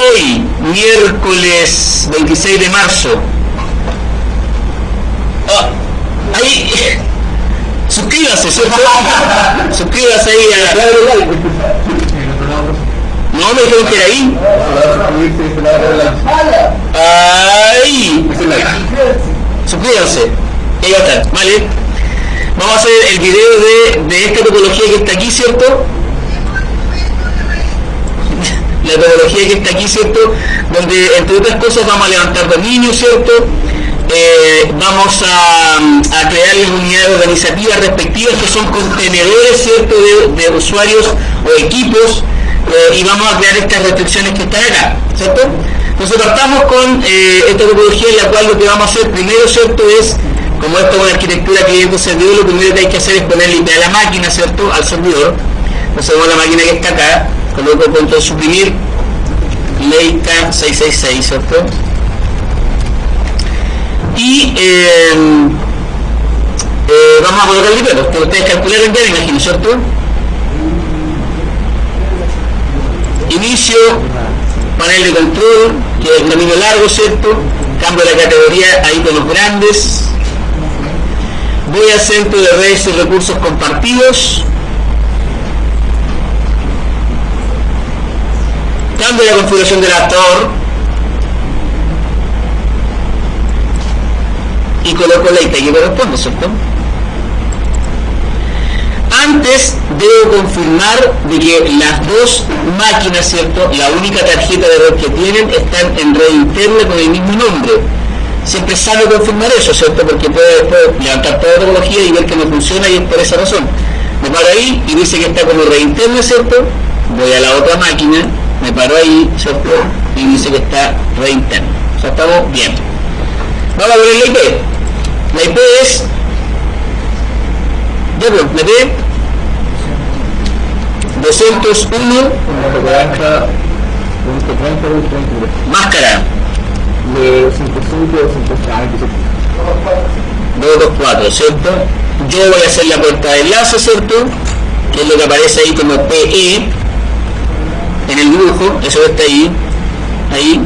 hoy, miércoles 26 de marzo. Ahí, suscríbase, ¿cierto? Suscríbase ahí a... No, me dijeron que era ahí. Ahí. Suscríbanse. Ahí va a estar, ¿vale? Vamos a hacer el video de esta topología que está aquí, ¿cierto? La topología que está aquí, ¿cierto? Donde, entre otras cosas, vamos a levantar dominios, ¿cierto? Vamos a crear las unidades organizativas respectivas, que son contenedores, ¿cierto? De usuarios o equipos, y vamos a crear estas restricciones que están acá, ¿cierto? Entonces partamos con esta topología, en la cual lo que vamos a hacer primero, ¿cierto? Es, como esto es una arquitectura cliente-servidor, lo primero que hay que hacer es ponerle IP a la máquina, ¿cierto? Al servidor. Entonces vamos a la máquina que está acá, coloco control suprimir, Leica 666, ¿cierto? Y vamos a colocar el IP, porque ustedes calcularon ya, me imagino, ¿cierto? Inicio, panel de control, que es el camino largo, ¿cierto? Cambio la categoría a iconos grandes. Voy al centro de redes y recursos compartidos. Cambio la configuración del adaptador. Y coloco la IP que corresponde, ¿cierto? Antes debo confirmar de que las dos máquinas, ¿cierto? La única tarjeta de red que tienen están en red interna con el mismo nombre. Siempre es sano confirmar eso, ¿cierto? Porque puede después levantar toda la topología y ver que no funciona, y es por esa razón. Me paro ahí y dice que está como red interna, ¿cierto? Voy a la otra máquina, me paro ahí, ¿cierto? Y dice que está red interna. O sea, estamos bien. Vamos a ver la IP. La IP es... Ya, pues, la IP 201 máscara de 105 224, ¿cierto? Yo voy a hacer la puerta de enlace, ¿cierto? Que es lo que aparece ahí como PE en el dibujo, eso está ahí,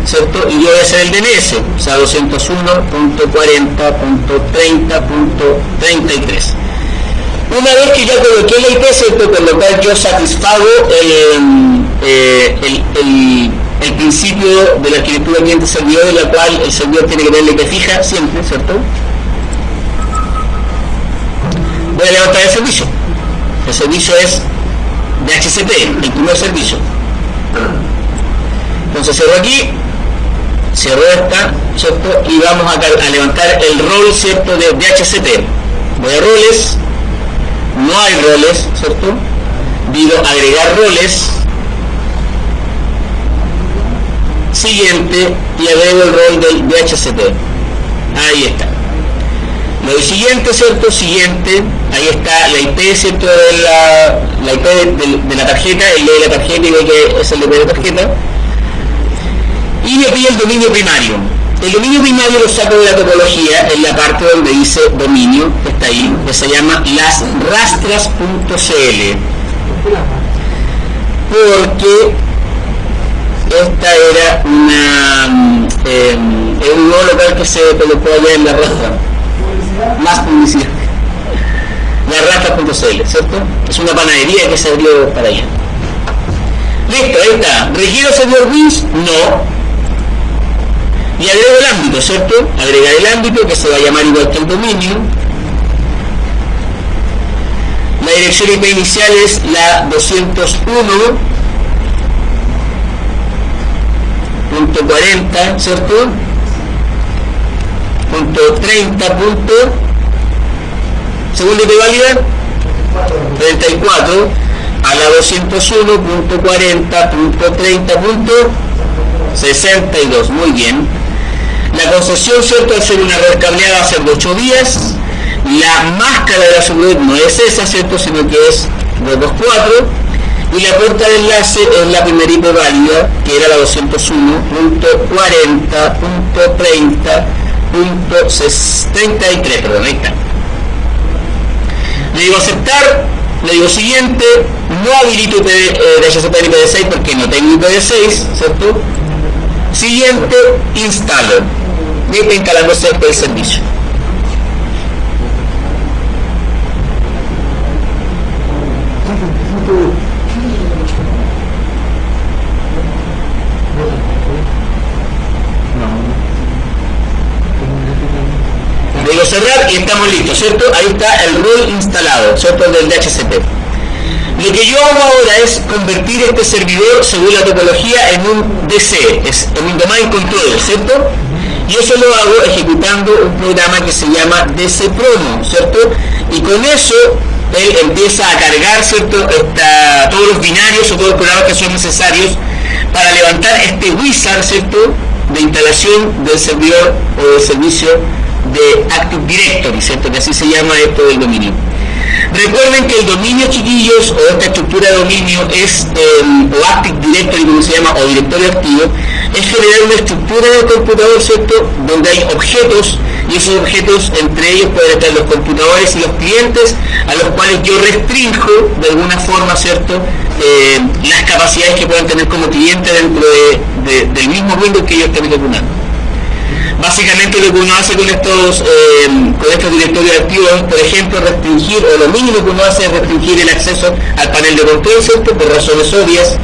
¿cierto? Y yo voy a hacer el DNS, o sea, 201.40.30.33. Una vez que ya coloqué la IP, ¿cierto? Con lo cual yo satisfago el principio de la arquitectura cliente-servidor, en la cual el servidor tiene que tener la IP fija siempre, ¿cierto? Voy a levantar el servicio. El servicio es DHCP, el primer servicio. Entonces cierro aquí, cierro esta, ¿cierto? Y vamos a levantar el rol, ¿cierto? De DHCP. Voy a roles. No hay roles, ¿cierto? Digo agregar roles. Siguiente, y agrego el rol del DHCP. Ahí está. Lo del siguiente, ¿cierto? Siguiente, ahí está la IP, ¿cierto? La IP de la tarjeta, el de la tarjeta, y ve que es el IP de la tarjeta. Y me pide el dominio primario. El dominio primario lo saco de la topología en la parte donde dice dominio, que está ahí, que se llama lasrastras.cl, porque esta era un nuevo local que se colocó allá en la rastra. Más publicidad. Lasrastras.cl, ¿cierto? Es una panadería que se abrió para allá. Listo, ahí está. ¿Requiero servidor WINS? No. Y agrego el ámbito, ¿cierto? Agregar el ámbito, que se va a llamar igual que el dominio. La dirección IP inicial es la 201.40, ¿cierto? .30. Segunda IP válida 34 a la 201.40.30.62. Muy bien. La concesión, ¿cierto? Al ser una red cableada va a ser de 8 días. La máscara de la subred no es esa, ¿cierto? Sino que es 224. Y la puerta de enlace es la primera IP válida, que era la 201.40.30.33, perdón, ahí está. Le digo aceptar, le digo siguiente, no habilito DHCP en IPv6 porque no tengo IPv6, ¿cierto? Siguiente, instalo. Y está instalándose el servicio. Digo cerrar y estamos listos, ¿cierto? Ahí está el rol instalado, ¿cierto? Del DHCP. Lo que yo hago ahora es convertir este servidor según la topología en un DC, en un domain controller, ¿cierto? Y eso lo hago ejecutando un programa que se llama DCPromo, ¿cierto? Y con eso él empieza a cargar, ¿cierto? Todos los binarios o todos los programas que son necesarios para levantar este wizard, ¿cierto? De instalación del servidor o del servicio de Active Directory, ¿cierto? Que así se llama esto del dominio. Recuerden que el dominio, chiquillos, o esta estructura de dominio es, o Active Directory, como se llama, o directorio activo, es generar una estructura del computador, ¿cierto? Donde hay objetos, y esos objetos, entre ellos pueden estar los computadores y los clientes, a los cuales yo restrinjo, de alguna forma, ¿cierto? Las capacidades que puedan tener como cliente dentro del mismo Windows que ellos estén ejecutando. Básicamente lo que uno hace con estos directorios activos es, por ejemplo, restringir, o lo mínimo que uno hace es restringir el acceso al panel de control, ¿cierto? Por razones obvias.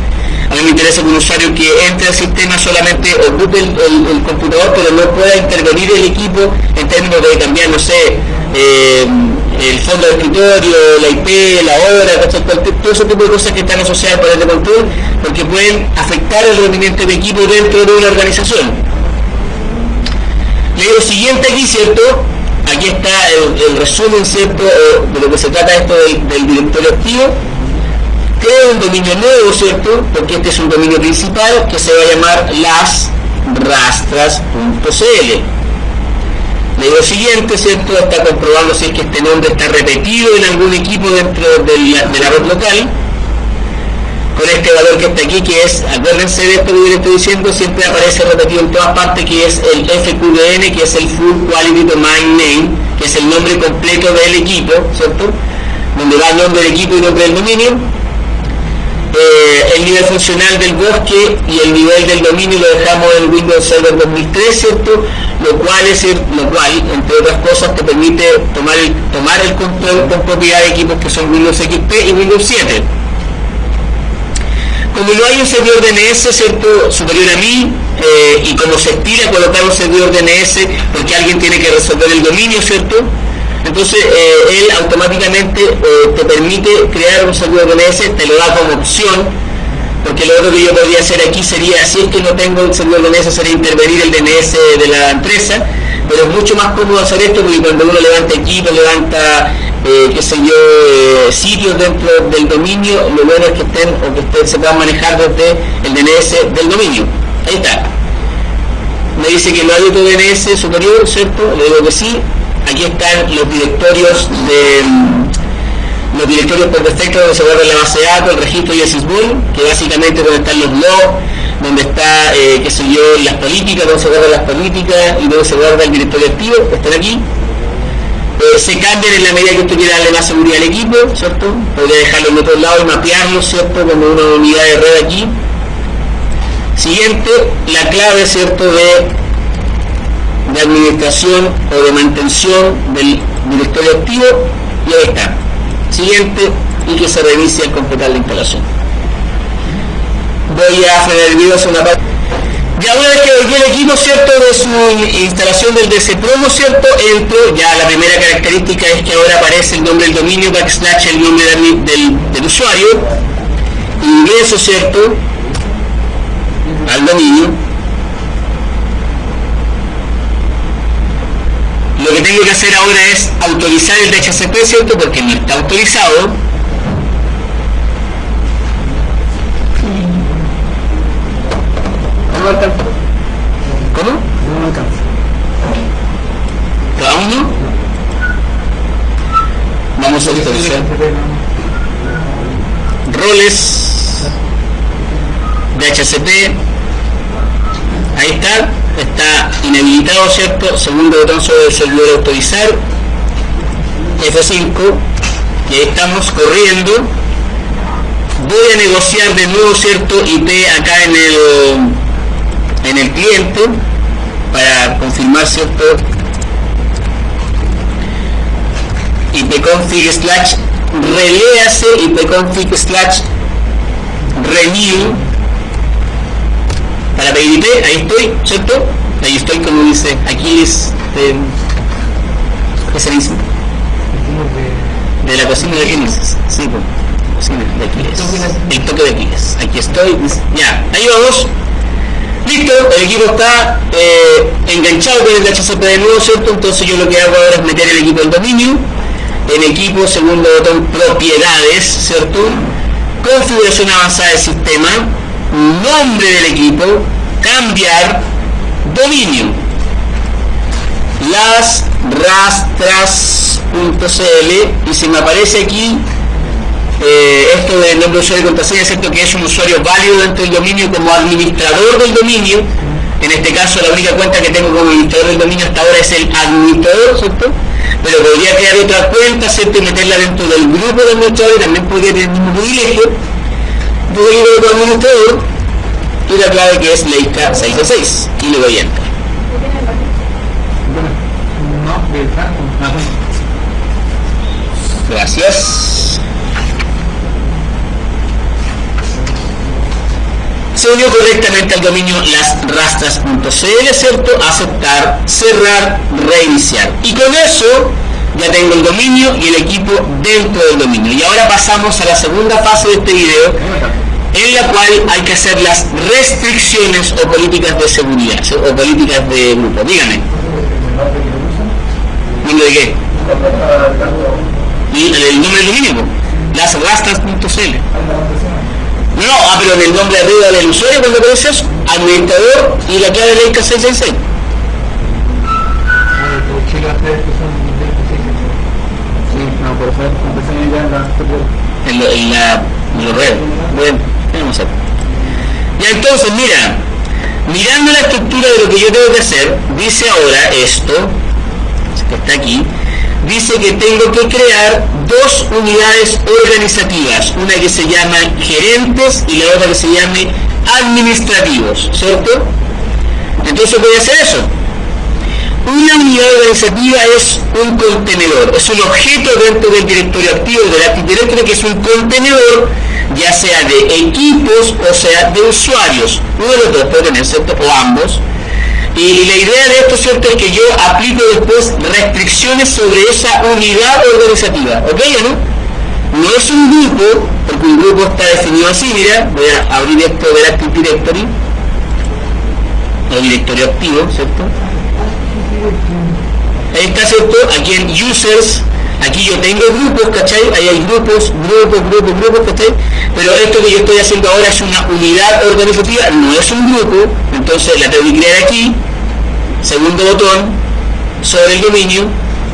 A mí me interesa que un usuario que entre al sistema solamente ocupe el computador, pero no pueda intervenir el equipo en términos de cambiar, no sé, el fondo de escritorio, la IP, la hora, todo ese tipo de cosas que están asociadas al panel de control, porque pueden afectar el rendimiento del equipo dentro de una organización. Le digo siguiente aquí, ¿cierto? Aquí está el resumen, ¿cierto? De lo que se trata esto del directorio activo. Creo un dominio nuevo, ¿cierto? Porque este es un dominio principal que se va a llamar lasrastras.cl. Le digo siguiente, ¿cierto? Está comprobando si es que este nombre está repetido en algún equipo dentro de la red local. Con este valor que está aquí, que es, acuérdense de esto que yo les estoy diciendo, siempre aparece repetido en todas partes, que es el FQDN, que es el Full Quality Domain Name, que es el nombre completo del equipo, ¿cierto? Donde va el nombre del equipo y nombre del dominio. El nivel funcional del bosque y el nivel del dominio lo dejamos en Windows Server 2003, ¿cierto? Lo cual, entre otras cosas, te permite tomar el control con propiedad de equipos que son Windows XP y Windows 7. Como no hay un servidor DNS, ¿cierto?, superior a mí, y como se estila colocar un servidor DNS porque alguien tiene que resolver el dominio, ¿cierto?, entonces él automáticamente te permite crear un servidor DNS, te lo da como opción, porque lo otro que yo podría hacer aquí sería, si es que no tengo el servidor DNS, sería intervenir el DNS de la empresa, pero es mucho más cómodo hacer esto porque cuando uno levanta equipos, levanta sitios dentro del dominio, lo bueno es que se puedan manejar desde el DNS del dominio. Ahí está. Me dice que no hay otro DNS superior, ¿cierto? Le digo que sí. Aquí están los directorios por defecto donde se guarda la base de datos, el registro y el sysball, que básicamente donde están los logs, donde está, las políticas, donde se guardan las políticas y donde se guarda el directorio activo, están aquí. Se cambian en la medida que usted quiera darle más seguridad al equipo, ¿cierto? Podría dejarlo en otro lado y mapearlo, ¿cierto? Como una unidad de red aquí. Siguiente, la clave, ¿cierto?, de administración o de mantención del directorio activo, y ahí está. Siguiente, y que se revise al completar la instalación. Voy a frenar el video hacia una parte. Ya una vez que volví el equipo, ¿cierto?, de su instalación del DCPromo, ¿cierto?, entro, ya la primera característica es que ahora aparece el nombre del dominio / el nombre del usuario, ingreso, ¿cierto?, al dominio. Lo que tengo que hacer ahora es autorizar el DHCP, ¿cierto?, porque no está autorizado. No alcanza. ¿Cómo? No alcanza. ¿Cada uno? Vamos a autorizar. Roles. DHCP. Ahí está inhabilitado, ¿cierto? Segundo botón sobre el servidor autorizar. F5. Y ahí estamos corriendo. Voy a negociar de nuevo, ¿cierto?, IP acá en el el cliente para confirmar, ¿cierto? ipconfig/reléase ipconfig/renew para pedir IP. Ahí estoy, ¿cierto? Ahí estoy, como dice aquí, es ¿qué se dice? De la cocina de Aquiles. Sí, pues, cocina de Aquiles. El toque de Aquiles. Aquí estoy. Ya, ahí vamos. Listo, el equipo está enganchado con el DHCP de nuevo, ¿cierto? Entonces yo lo que hago ahora es meter el equipo del dominio. En equipo, segundo botón, propiedades, ¿cierto? Configuración avanzada del sistema. Nombre del equipo. Cambiar. Dominio. Las rastras.cl, y si me aparece aquí esto del nombre de usuario y contraseña, ¿cierto? Que es un usuario válido dentro del dominio como administrador del dominio. En este caso la única cuenta que tengo como administrador del dominio hasta ahora es el administrador, ¿cierto? Pero podría crear otra cuenta, ¿cierto? Y meterla dentro del grupo de administradores, y también podría tener el mismo privilegio de otro administrador, y la clave que es Leica 666, y le doy enter. Gracias. Se unió correctamente al dominio lasrastras.cl, ¿cierto? Aceptar, cerrar, reiniciar. Y con eso ya tengo el dominio y el equipo dentro del dominio. Y ahora pasamos a la segunda fase de este video, en la cual hay que hacer las restricciones o políticas de seguridad, o políticas de grupo. Dígame. ¿Nombre de qué? Y el nombre del dominio, lasrastras.cl. No, pero en el nombre arriba del usuario, cuando aparece eso, administrador y la clave de Leica 666. En los redes. Bueno, vamos a ver. Ya, entonces, mira, mirando la estructura de lo que yo tengo que hacer, dice ahora esto, que está aquí, dice que tengo que crear dos unidades organizativas, una que se llama gerentes y la otra que se llame administrativos, ¿cierto? Entonces voy a hacer eso. Una unidad organizativa es un contenedor, es un objeto dentro del directorio activo del Active Directory, que es un contenedor, ya sea de equipos o sea de usuarios. Uno de los dos puede tener, ¿cierto? O ambos. Y la idea de esto, ¿cierto?, es que yo aplico después restricciones sobre esa unidad organizativa, ¿ok o no? No es un grupo, porque un grupo está definido así, mira, voy a abrir esto del Active Directory, el directorio activo, ¿cierto? Ahí está, ¿cierto? Aquí en Users, aquí yo tengo grupos, ¿cachai? Ahí hay grupos, ¿cachai? Pero esto que yo estoy haciendo ahora es una unidad organizativa, no es un grupo, entonces la tengo que crear aquí, segundo botón, sobre el dominio,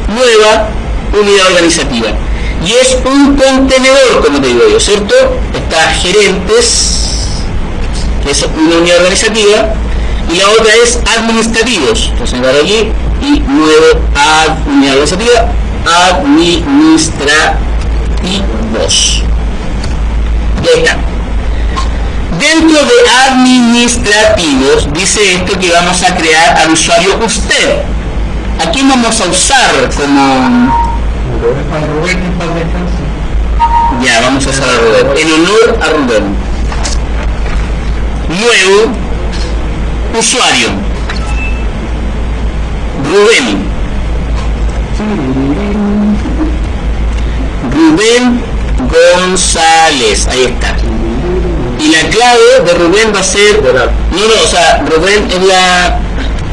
nueva unidad organizativa. Y es un contenedor, como te digo yo, ¿cierto? Está gerentes, que es una unidad organizativa, y la otra es administrativos. Entonces voy aquí y nuevo unidad organizativa, administrativos. Ya está. Dentro de administrativos dice esto que vamos a crear al usuario usted. ¿A quién vamos a usar como...? Ya, vamos a usar a Rubén. En honor a Rubén. Nuevo usuario. Rubén González. Ahí está. Y la clave de Rubén va a ser... o sea, Rubén es la...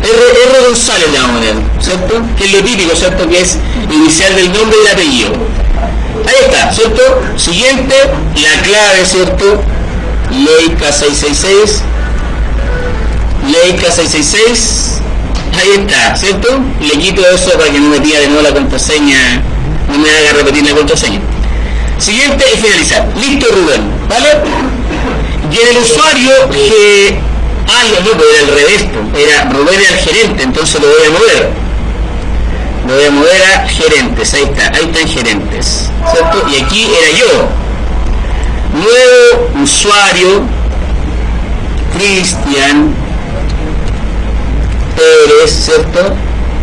R González le vamos a poner, ¿cierto? Que es lo típico, ¿cierto? Que es inicial del nombre y el apellido. Ahí está, ¿cierto? Siguiente, la clave, ¿cierto? Leica 666. Leica 666. Ahí está, ¿cierto? Le quito eso para que no me pida de nuevo la contraseña, no me haga repetir la contraseña. Siguiente y finalizar. Listo, Rubén, ¿vale? Y en el usuario que... no, pero era al revés, era Rubén era el gerente, entonces lo voy a mover. Lo voy a mover a gerentes, ahí están gerentes, ¿cierto? Y aquí era yo. Nuevo usuario, Cristian Pérez, ¿cierto?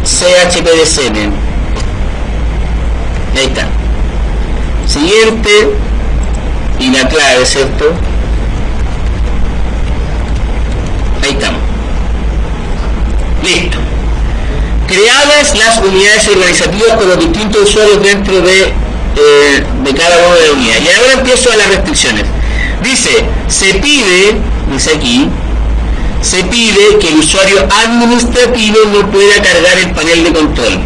CHPDCN. Ahí está. Siguiente, y la clave, ¿cierto? Ahí estamos. Listo. Creadas las unidades organizativas con los distintos usuarios dentro de cada una de las unidades. Y ahora empiezo a las restricciones. Dice, se pide que el usuario administrativo no pueda cargar el panel de control.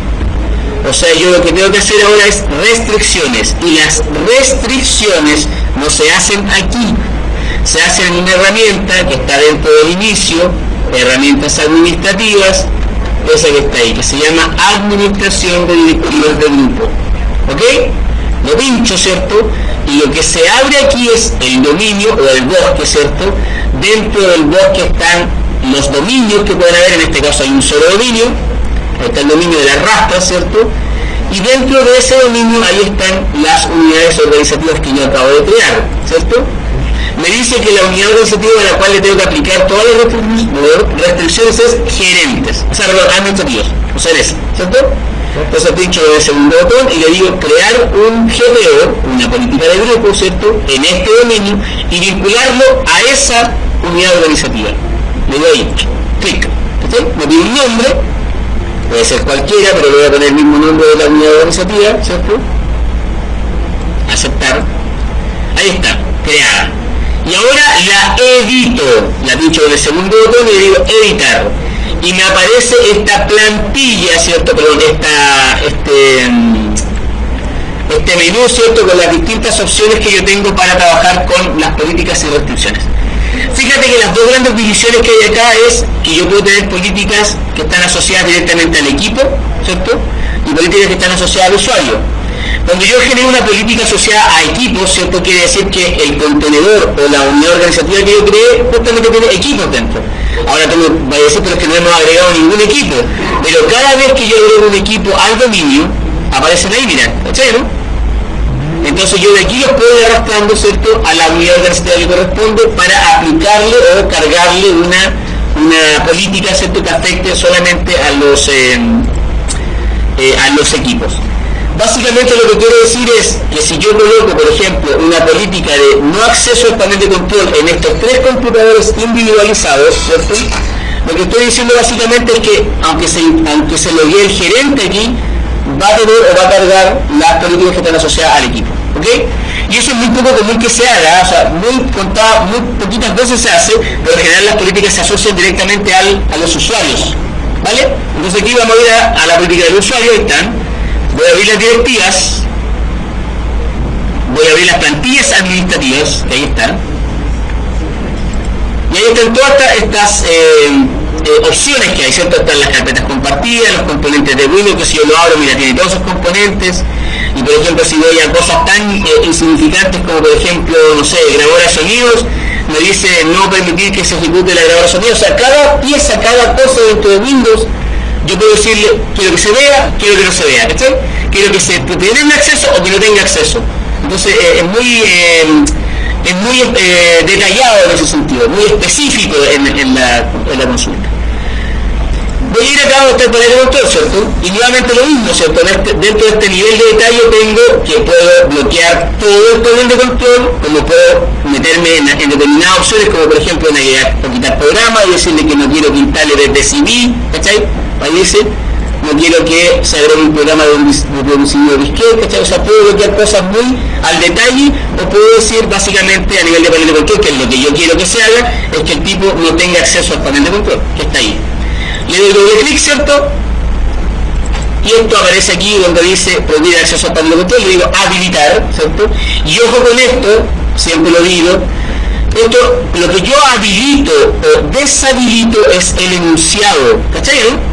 O sea, yo lo que tengo que hacer ahora es restricciones, y las restricciones no se hacen aquí, se hacen en una herramienta que está dentro del inicio, herramientas administrativas, esa que está ahí, que se llama administración de directivos de grupo. ¿Ok? Lo pincho, ¿cierto? Y lo que se abre aquí es el dominio o el bosque, ¿cierto? Dentro del bosque están los dominios que pueden haber, en este caso hay un solo dominio, ahí está el dominio de la rastra, ¿cierto? Y dentro de ese dominio ahí están las unidades organizativas que yo acabo de crear, ¿cierto? Me dice que la unidad organizativa a la cual le tengo que aplicar todas las restricciones es gerentes, o sea, perdón, administrativos, o sea, es, ¿cierto? Entonces pincho en el segundo botón y le digo crear un GPO, una política de grupo, ¿cierto?, en este dominio y vincularlo a esa unidad organizativa. Le doy ahí, clic, ¿sí? Me pide un nombre, puede ser cualquiera, pero le voy a poner el mismo nombre de la unidad organizativa, ¿cierto? Aceptar. Ahí está, creada. Y ahora la edito, la pincho en el segundo botón y le digo editar. Y me aparece esta plantilla, ¿cierto? Perdón, este menú, ¿cierto? Con las distintas opciones que yo tengo para trabajar con las políticas y restricciones. Fíjate que las dos grandes divisiones que hay acá es que yo puedo tener políticas que están asociadas directamente al equipo, ¿cierto? Y políticas que están asociadas al usuario. Cuando yo genero una política asociada a equipos, ¿cierto? Quiere decir que el contenedor o la unidad organizativa que yo creé justamente tiene equipos dentro. Ahora tú me vas a decir, pero es que no hemos agregado ningún equipo. Pero cada vez que yo agrego un equipo al dominio, aparecen ahí, mira, ¿cachai, no? Entonces yo de aquí los puedo ir arrastrando, ¿cierto?, a la unidad organizativa que corresponde para aplicarle o cargarle una política, ¿cierto?, que afecte solamente a los equipos. Básicamente lo que quiero decir es que si yo coloco, por ejemplo, una política de no acceso al panel de control en estos 3 computadores individualizados, ¿cierto?, lo que estoy diciendo básicamente es que aunque se loguee el gerente aquí, va a tener o va a cargar las políticas que están asociadas al equipo, ¿ok? Y eso es muy poco común que se haga, o sea, muy poquitas veces se hace, pero en general las políticas se asocian directamente a los usuarios, ¿vale? Entonces aquí vamos a ir a la política del usuario, ahí están. Voy a abrir las directivas, voy a abrir las plantillas administrativas, que ahí están, y ahí están todas estas opciones que hay, ¿cierto? Están las carpetas compartidas, los componentes de Windows, que si yo lo abro, mira, tiene todos esos componentes, y por ejemplo, si voy a cosas tan insignificantes como por ejemplo, no sé, grabadora de sonidos, me dice no permitir que se ejecute la grabadora de sonidos, o sea, cada pieza, cada cosa dentro de Windows, yo puedo decirle, quiero que se vea, quiero que no se vea, ¿cachai? Quiero que se tenga acceso o que no tenga acceso. Entonces es muy detallado en ese sentido, muy específico en la consulta. Voy a ir acá donde está el panel de control, ¿cierto? Y nuevamente lo mismo, ¿cierto? Dentro de este nivel de detalle tengo que puedo bloquear todo el panel de control, como puedo meterme en determinadas opciones, como por ejemplo navegar o quitar programa y decirle que no quiero que instale desde CD, ¿cachai? Ahí dice, no quiero que se agregue un programa de un dispositivo disquete, ¿cachai? O sea, puedo bloquear cosas muy al detalle, o puedo decir básicamente a nivel de panel de control que lo que yo quiero que se haga es que el tipo no tenga acceso al panel de control, que está ahí. Le doy doble clic, ¿cierto? Y esto aparece aquí donde dice prohibir acceso al panel de control, le digo habilitar, ¿cierto? Y ojo con esto, siempre lo digo, esto, lo que yo habilito o deshabilito es el enunciado, ¿cachai, no?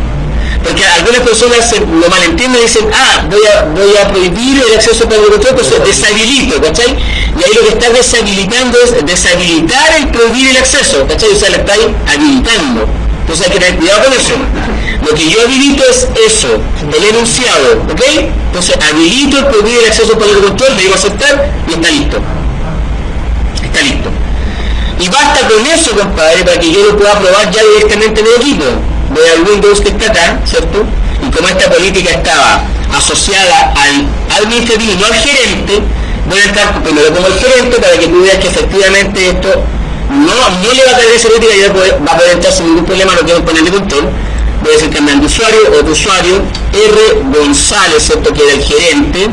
Porque algunas personas lo malentienden y dicen, voy a prohibir el acceso al panel de control, entonces deshabilito, ¿cachai? Y ahí lo que está deshabilitando es deshabilitar el prohibir el acceso, ¿cachai? O sea, le estáis habilitando. Entonces hay que tener cuidado con eso. Lo que yo habilito es eso, el enunciado, ¿ok? Entonces habilito el prohibir el acceso al panel de control, le digo aceptar y está listo. Está listo. Y basta con eso, compadre, para que yo lo pueda probar ya directamente en el equipo. voy al Windows que está acá, ¿cierto? Y como esta política estaba asociada al administrativo y no al gerente, voy a entrar primero como el gerente para que tú veas que efectivamente esto no le va a caer esa política y va a poder entrar sin ningún problema lo que es un panel de control. Voy a decir cambiar de usuario, otro usuario, R. González, ¿cierto? Que era el gerente.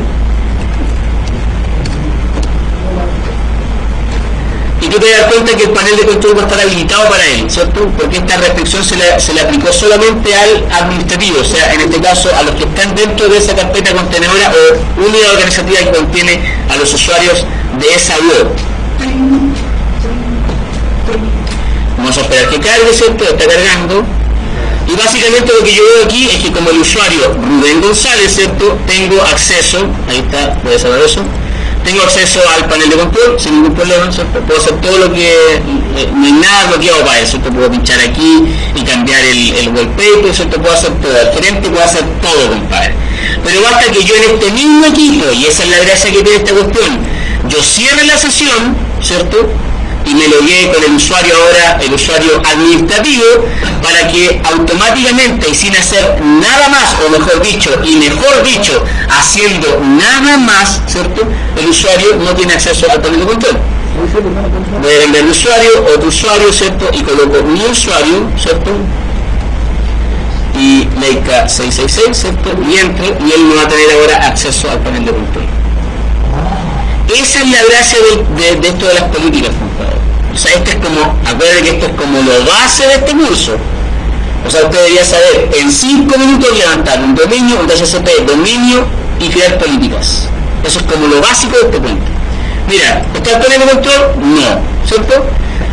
Y tú te das cuenta que el panel de control va a estar habilitado para él, ¿cierto? Porque esta restricción se le aplicó solamente al administrativo, o sea, en este caso a los que están dentro de esa carpeta contenedora o unidad organizativa que contiene a los usuarios de esa web. Vamos a esperar que cargue, ¿cierto? Está cargando. Y básicamente lo que yo veo aquí es que como el usuario Rubén González, ¿cierto? Tengo acceso, ahí está, voy a saber eso. Tengo acceso al panel de control sin ningún problema, ¿cierto? Puedo hacer todo lo que... no hay nada bloqueado para eso, ¿cierto? Puedo pinchar aquí y cambiar el wallpaper, ¿cierto? Puedo hacer todo, el gerente puede hacer todo, compadre. Pero basta que yo en este mismo equipo, y esa es la gracia que tiene esta cuestión, yo cierre la sesión, ¿cierto? Y me logué con el usuario ahora, el usuario administrativo, para que automáticamente y sin hacer nada más, o mejor dicho, haciendo nada más, ¿cierto? El usuario no tiene acceso al panel de control. Voy a cambiar de usuario, otro usuario, ¿cierto? Y coloco mi usuario, ¿cierto? Y Leica 666, ¿cierto? Y entro, y él no va a tener ahora acceso al panel de control. Esa es la gracia de esto de las políticas, compadre. O sea, esto es como, acuérdense que esto es como lo base de este curso. O sea, usted debería saber en 5 minutos levantar un dominio, un DHCP, dominio y crear políticas. Eso es como lo básico de este punto. Mira, ¿está el panel de control? No, ¿cierto?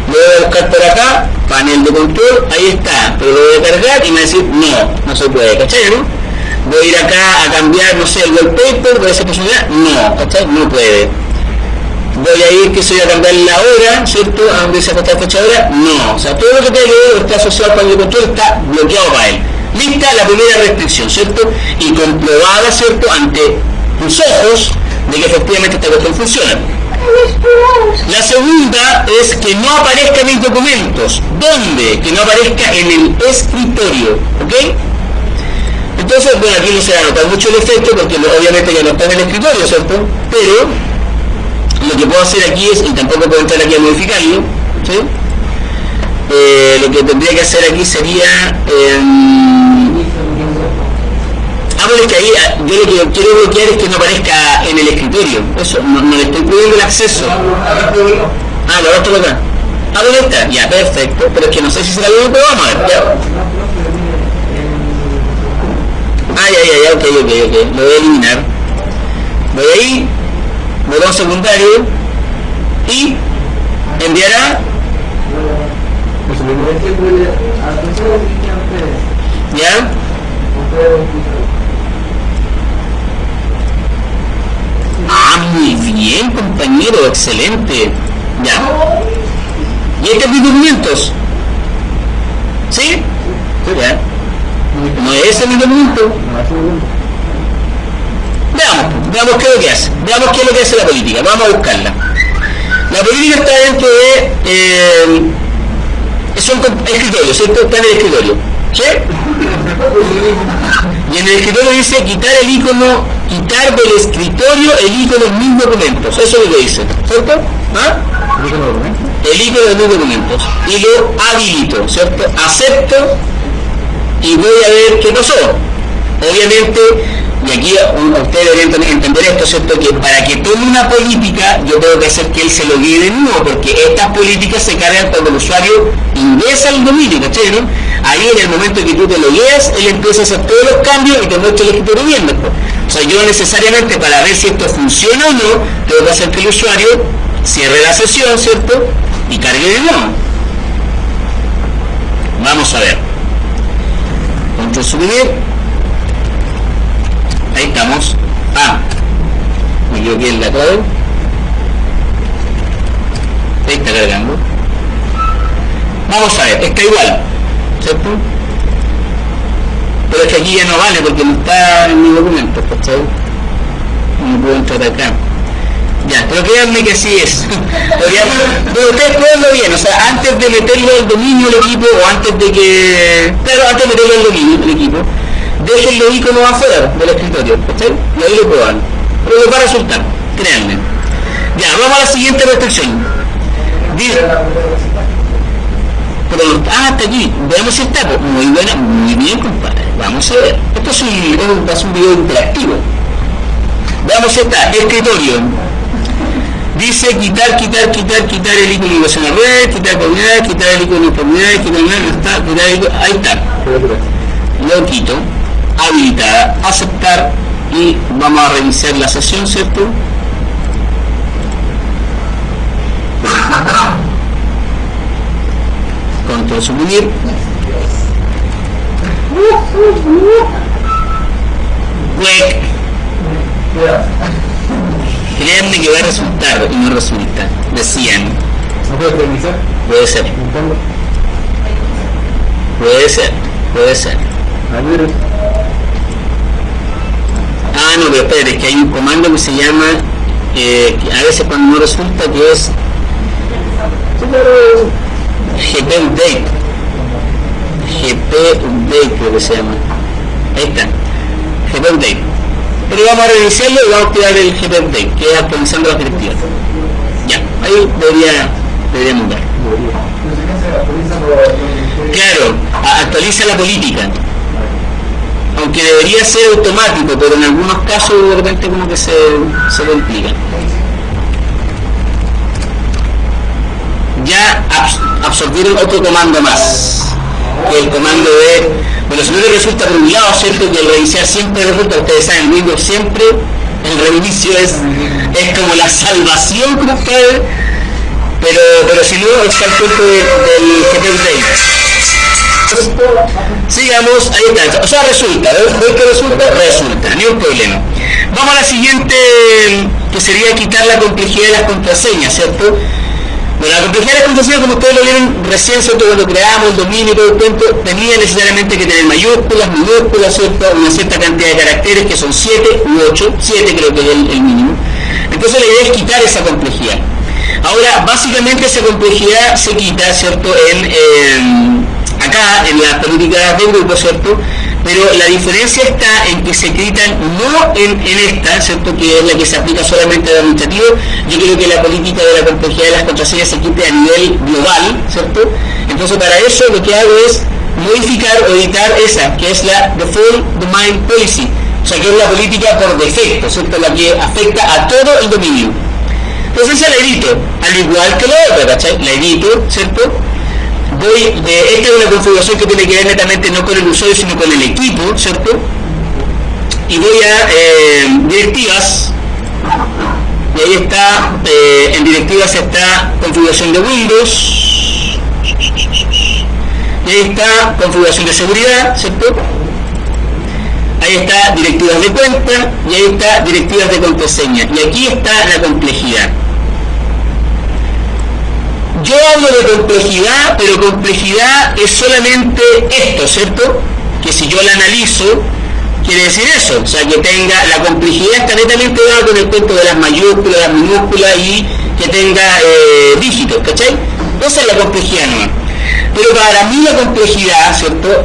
Lo voy a buscar por acá, panel de control, ahí está, pero lo voy a cargar y me va a decir, no se puede, ¿cachai, no? Voy a ir acá a cambiar, no sé, el wallpaper, voy a hacer posibilidad, no, ¿cachai? No puede. Voy a ir, que soy a cambiar la hora, ¿cierto? A donde se está fecha de hora, no. O sea, todo lo que tenga que ver está asociado al panel de control está bloqueado para él. Lista la primera restricción, ¿cierto? Y comprobada, ¿cierto? Ante tus ojos de que efectivamente esta cuestión funciona. La segunda es que no aparezca en mis documentos. ¿Dónde? Que no aparezca en el escritorio, ¿ok? Entonces, bueno, aquí no se va a notar mucho el efecto porque obviamente ya no está en el escritorio, ¿cierto? Pero lo que puedo hacer aquí es, y tampoco puedo entrar aquí a modificarlo, ¿sí? Lo que tendría que hacer aquí sería... bueno, es que ahí yo lo que quiero bloquear es que no aparezca en el escritorio. Eso, no le estoy pidiendo el acceso. Lo otro acá. ¿Dónde está? Ya, perfecto. Pero es que no sé si será bien, pero vamos a ver. Ya. Ok. Lo voy a eliminar. Voy ahí. Botón secundario y enviará ¿ya? Muy bien, compañero, excelente. Ya. ¿Y estos mis documentos? ¿Sí? Ya. ¿No es ese mi documento? Veamos qué es lo que hace. Veamos qué es lo que hace la política. Vamos a buscarla. La política está dentro de... son escritorios, ¿cierto? Está en el escritorio. ¿Sí? Y en el escritorio dice quitar del escritorio el icono de mis documentos. Eso es lo que dice, ¿cierto? El icono de mis documentos. Y lo habilito, ¿cierto? Acepto y voy a ver qué pasó. Obviamente, y aquí ustedes deberían entender esto, ¿cierto? Que para que tome una política, yo tengo que hacer que él se lo guíe de nuevo, porque estas políticas se cargan cuando el usuario ingresa al dominio, ¿cachai? ¿No? Ahí en el momento que tú te lo guías, él empieza a hacer todos los cambios y te muestra el escritorio bien después. O sea, yo necesariamente para ver si esto funciona o no, tengo que hacer que el usuario cierre la sesión, ¿cierto? Y cargue de nuevo. Vamos a ver. Control suprimir. Ahí estamos. Me equivoqué en la clave. Ahí está cargando. Vamos a ver, está igual, ¿cierto? Pero es que aquí ya no vale porque no está en mi documento, ¿cachai? No puedo entrar acá. Ya, pero créanme que así es. Pero ustedes pruébenlo bien, o sea, antes de meterlo al dominio del equipo, o antes de que... Claro, antes de meterlo al dominio del equipo, dejen los iconos afuera del escritorio, ¿cachai? Y ahí lo prueban. Pero les va a resultar, créanme. Ya, vamos a la siguiente restricción. Pero, hasta aquí, veamos si está. Muy buena, muy bien, compadre. Vamos a ver. Esto es un video interactivo. Veamos si está. Escritorio. Dice quitar el icono de inversión a red, quitar comunidad, quitar el icono de comunidad, quitar el icono, ahí está. Lo quito. Habilitar, aceptar y vamos a reiniciar la sesión, ¿cierto? Control suprimir. Web. Créanme que va a resultar y no resulta. Decían. ¿No puedes reiniciar? Puede ser. Puede ser. Ah, no, pero espérate, es que hay un comando que se llama, que a veces cuando no resulta, que es GP Update. GP Update creo que se llama. Ahí está. GP Update. Pero vamos a reiniciarlo y vamos a activar el GP Update, que es actualizando las directivas. Ya, ahí debería mudar. Claro, actualiza la política. Aunque debería ser automático, pero en algunos casos de repente como que se complica. Ya absorbieron otro comando más, que el comando de, bueno, si no les resulta por un lado, ¿cierto? Que el reiniciar siempre resulta, ustedes saben, Windows siempre, el reinicio es como la salvación, como ustedes, pero si no, está el punto del GP Update. Sigamos, ahí está, o sea, resulta, ¿ves que resulta, ni un problema. Vamos a la siguiente, que sería quitar la complejidad de las contraseñas, ¿cierto? Bueno, la complejidad de las contraseñas, como ustedes lo vieron recién, ¿cierto? Cuando creamos el dominio y todo el cuento, tenía necesariamente que tener mayúsculas, ¿cierto? Una cierta cantidad de caracteres, que son 7 u 8, 7 creo que es el mínimo. Entonces la idea es quitar esa complejidad. Ahora, básicamente esa complejidad se quita, ¿cierto? Acá en las políticas de grupo, ¿cierto? Pero la diferencia está en que se quitan no en esta, ¿cierto? Que es la que se aplica solamente al administrativo. Yo creo que la política de la complejidad de las contraseñas se quite a nivel global, ¿cierto? Entonces para eso lo que hago es modificar o editar esa, que es la Default Domain Policy, o sea que es la política por defecto, ¿cierto? La que afecta a todo el dominio. Entonces esa la edito, al igual que la otra, ¿cachai? La edito, ¿cierto? Esta es una configuración que tiene que ver netamente no con el usuario sino con el equipo, ¿cierto? Y voy a directivas, y ahí está, en directivas está configuración de Windows, y ahí está configuración de seguridad, ¿cierto? Ahí está directivas de cuenta, y ahí está directivas de contraseña, y aquí está la complejidad. Yo hablo de complejidad, pero complejidad es solamente esto, ¿cierto? Que si yo la analizo, quiere decir eso, o sea, que tenga, la complejidad está netamente dada con el cuento de las mayúsculas, las minúsculas y que tenga dígitos, ¿cachai? Esa es la complejidad nomás. Pero para mí la complejidad, ¿cierto?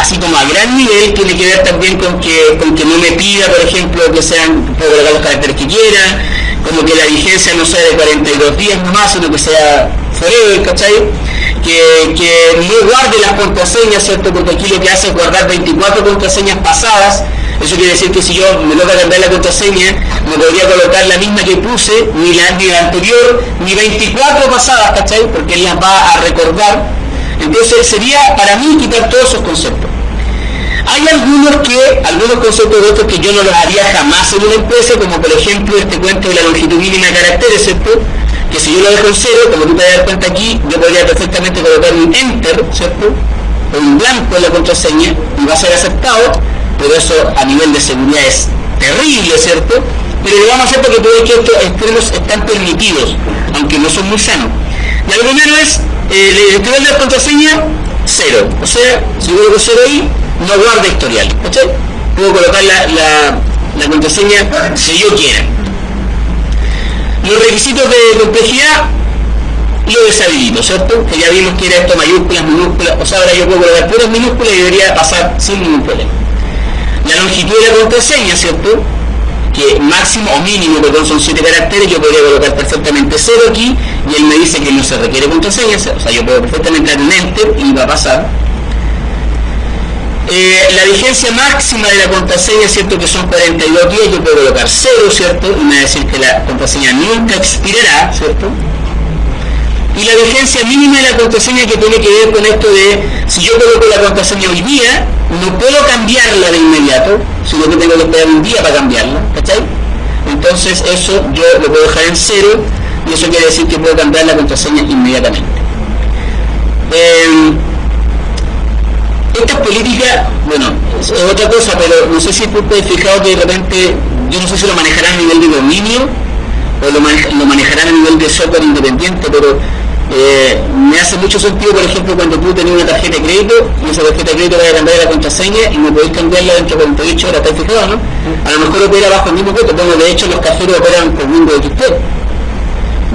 Así como a gran nivel, tiene que ver también con que no me pida, por ejemplo, que puedo colocar los caracteres que quiera, como que la vigencia no sea de 42 días nomás, sino que sea forever, ¿cachai? Que no guarde las contraseñas, ¿cierto? Porque aquí lo que hace es guardar 24 contraseñas pasadas. Eso quiere decir que si yo me toca cambiar la contraseña, no podría colocar la misma que puse, ni la anterior, ni 24 pasadas, ¿cachai? Porque él las va a recordar. Entonces sería para mí quitar todos esos conceptos. Hay algunos conceptos de estos que yo no los haría jamás en una empresa, como por ejemplo este cuento de la longitud mínima de caracteres, ¿cierto? Que si yo lo dejo en 0, como tú te das cuenta aquí, yo podría perfectamente colocar un enter, ¿cierto? O un blanco en la contraseña y va a ser aceptado, pero eso a nivel de seguridad es terrible, ¿cierto? Pero lo vamos a hacer porque tú ves que estos extremos están permitidos, aunque no son muy sanos. Y algo menos es el historial de la contraseña 0, o sea, si yo coloco 0 ahí, no guarda historial, ¿cachai? Puedo colocar la contraseña que yo quiera. Los requisitos de complejidad lo deshabilito, ¿cierto? Que ya vimos que era esto mayúsculas, minúsculas, o sea, ahora yo puedo colocar puras minúsculas y debería pasar sin ningún problema. La longitud de la contraseña, ¿cierto? Que máximo o mínimo, perdón, son 7 caracteres, yo podría colocar perfectamente 0 aquí, y él me dice que no se requiere contraseña, o sea, yo puedo perfectamente dar un enter y va a pasar. La vigencia máxima de la contraseña, ¿cierto? Que son 42 días, yo puedo colocar 0, ¿cierto? Y me va a decir que la contraseña nunca expirará, ¿cierto? Y la vigencia mínima de la contraseña, que tiene que ver con esto de, si yo coloco la contraseña hoy día, no puedo cambiarla de inmediato, sino que tengo que esperar un día para cambiarla, ¿cachai? Entonces eso yo lo puedo dejar en 0, y eso quiere decir que puedo cambiar la contraseña inmediatamente. Estas políticas, bueno, es otra cosa, pero no sé si tú te has fijado que de repente, yo no sé si lo manejarán a nivel de dominio, o lo manejarán a nivel de software independiente, pero me hace mucho sentido, por ejemplo, cuando tú tenías una tarjeta de crédito y esa tarjeta de crédito va a cambiar la contraseña y no podéis cambiarla dentro de 48 horas, ¿estás fijado, no? A lo mejor opera bajo el mismo costo, bueno, de hecho los cajeros operan con Windows XP.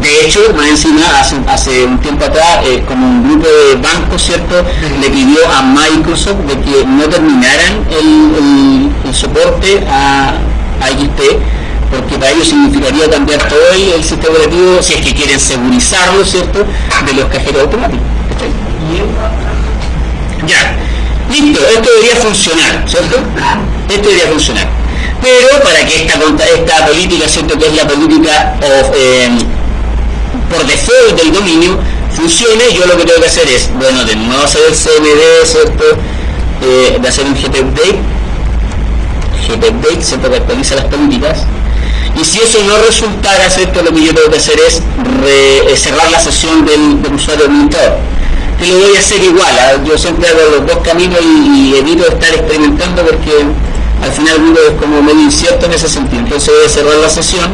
De hecho, más encima, hace un tiempo atrás, como un grupo de bancos, ¿cierto?, le pidió a Microsoft de que no terminaran el soporte a XP, porque para ellos significaría cambiar todo el sistema operativo, si es que quieren segurizarlo, ¿cierto?, de los cajeros automáticos. Ya, listo, esto debería funcionar, ¿cierto? Esto debería funcionar. Pero para que esta política, ¿cierto?, que es la política por default del dominio, funcione, yo lo que tengo que hacer es, bueno, de no hacer el CMD, ¿cierto?, de hacer un GP update, ¿cierto?, que actualiza las políticas. Y si eso no resultara, ¿cierto?, lo que yo tengo que hacer es cerrar la sesión del usuario administrador. Que lo voy a hacer igual, yo siempre hago los dos caminos y evito estar experimentando porque al final Windows es como medio incierto en ese sentido. Entonces voy a cerrar la sesión,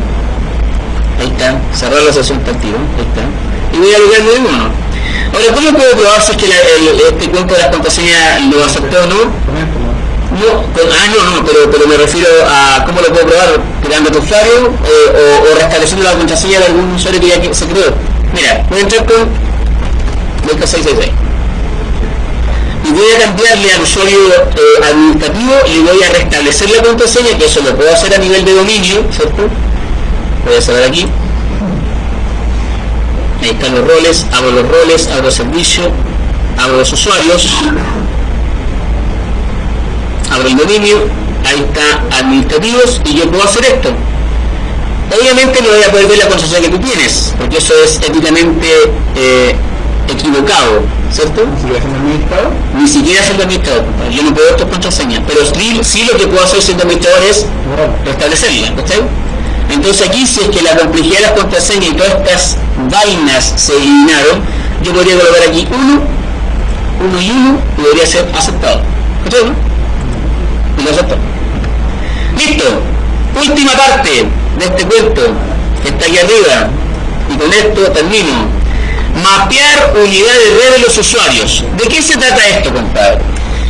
ahí está, cerrar la sesión está activa, ahí está, y voy a lograr lo mismo, ¿no? Ahora, ¿cómo puedo probar si es que este cuento de las contraseñas lo acepté o no? No, pero me refiero a cómo lo puedo probar, creando tu usuario o restableciendo la contraseña de algún usuario que ya se creó. Mira, voy a entrar con Delta 666 y voy a cambiarle al usuario administrativo y voy a restablecer la contraseña, que eso lo puedo hacer a nivel de dominio, ¿cierto? Voy a cerrar aquí, ahí están los roles, abro servicio, abro los usuarios, abro el dominio, ahí está administrativos y yo puedo hacer esto. Obviamente no voy a poder ver la contraseña que tú tienes, porque eso es éticamente equivocado, ¿cierto? Ni siquiera siendo administrador, yo no puedo ver tus contraseñas, pero sí lo que puedo hacer siendo administrador es restablecerla, ¿cachai? Entonces aquí, si es que la complejidad de las contraseñas y todas estas vainas se eliminaron, yo podría colocar aquí 1 y 1 y debería ser aceptado, ¿cachai, no? Y lo acepto. Listo, última parte de este cuento que está aquí arriba, y con esto termino. Mapear unidad de red de los usuarios. ¿De qué se trata esto, compadre?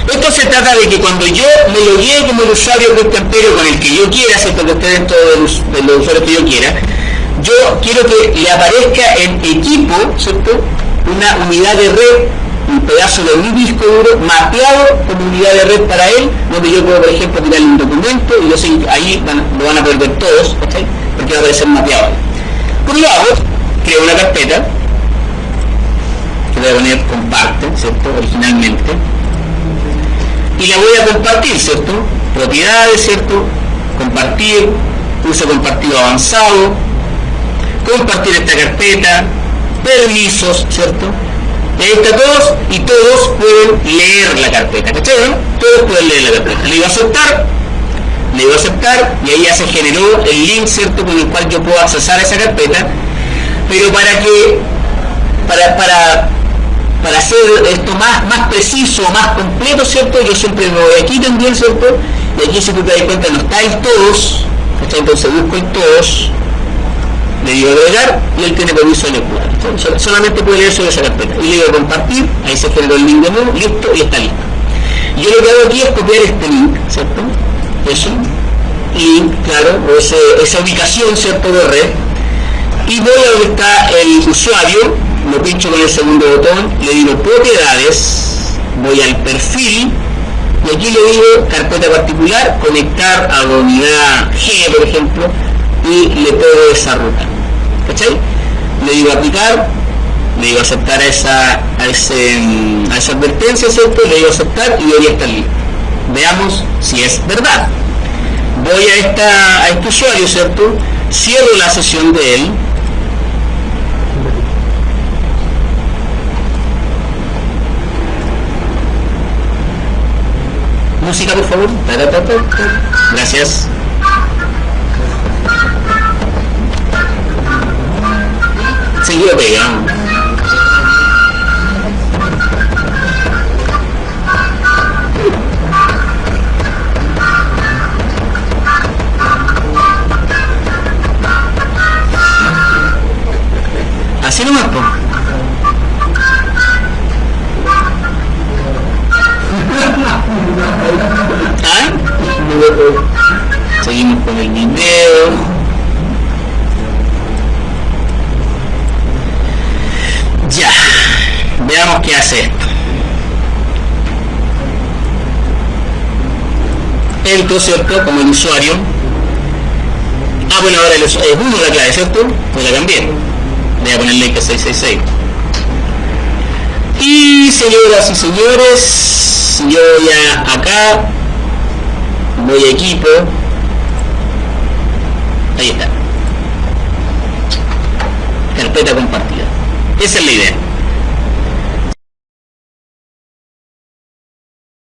Esto se trata de que cuando yo me loguee como el usuario Cristian Pero con el que yo quiera, ¿cierto?, que esté dentro de los usuarios que yo quiera, yo quiero que le aparezca en equipo, ¿cierto?, una unidad de red, un pedazo de un disco duro mapeado como unidad de red para él, donde yo puedo, por ejemplo, tirarle un documento y yo sé que ahí lo van a poder ver todos, ¿cachai?, porque va a aparecer mapeado. ¿Cómo lo hago? Creo una carpeta que voy a poner comparte, ¿cierto?, originalmente, y la voy a compartir, ¿cierto?, propiedades, ¿cierto?, compartir, uso compartido avanzado, compartir esta carpeta, permisos, ¿cierto?, y ahí está todos, y todos pueden leer la carpeta, ¿cachai? Todos pueden leer la carpeta. Le iba a aceptar, y ahí ya se generó el link, ¿cierto?, con el cual yo puedo accesar a esa carpeta, pero para hacer esto más preciso, más completo, ¿cierto?, yo siempre me voy aquí también, ¿cierto?, y aquí, si tú te das cuenta, no está el todos, ¿cachai? Entonces busco el todos, le digo agregar y él tiene permiso de lectura. Solamente puede leer sobre esa carpeta. Y le digo compartir, ahí se generó el link de nuevo, listo, y está listo. Yo lo que hago aquí es copiar este link, ¿cierto? Eso, link, claro, esa ubicación, ¿cierto?, de red. y voy a donde está el usuario, lo pincho con el segundo botón, le digo propiedades, voy al perfil y aquí le digo carpeta particular, conectar a la unidad G, por ejemplo, y le pego esa ruta. ¿Cachai? Le digo aplicar, le digo aceptar a esa advertencia, ¿cierto? Le digo aceptar y debería estar listo. Veamos si es verdad. Voy a este usuario, ¿cierto? Cierro la sesión de él. Música, por favor. Gracias. Seguido pegado. Así nomás, po. ¿Ah? Seguimos con el video. Ya, veamos qué hace esto. Esto, ¿cierto? Como el usuario. Bueno, ahora es uno la clave, ¿cierto? Pues la cambié. Voy a ponerle que 666. Y señoras y señores, yo voy acá, voy a equipo. Ahí está. Carpeta compartida. Esa es la idea.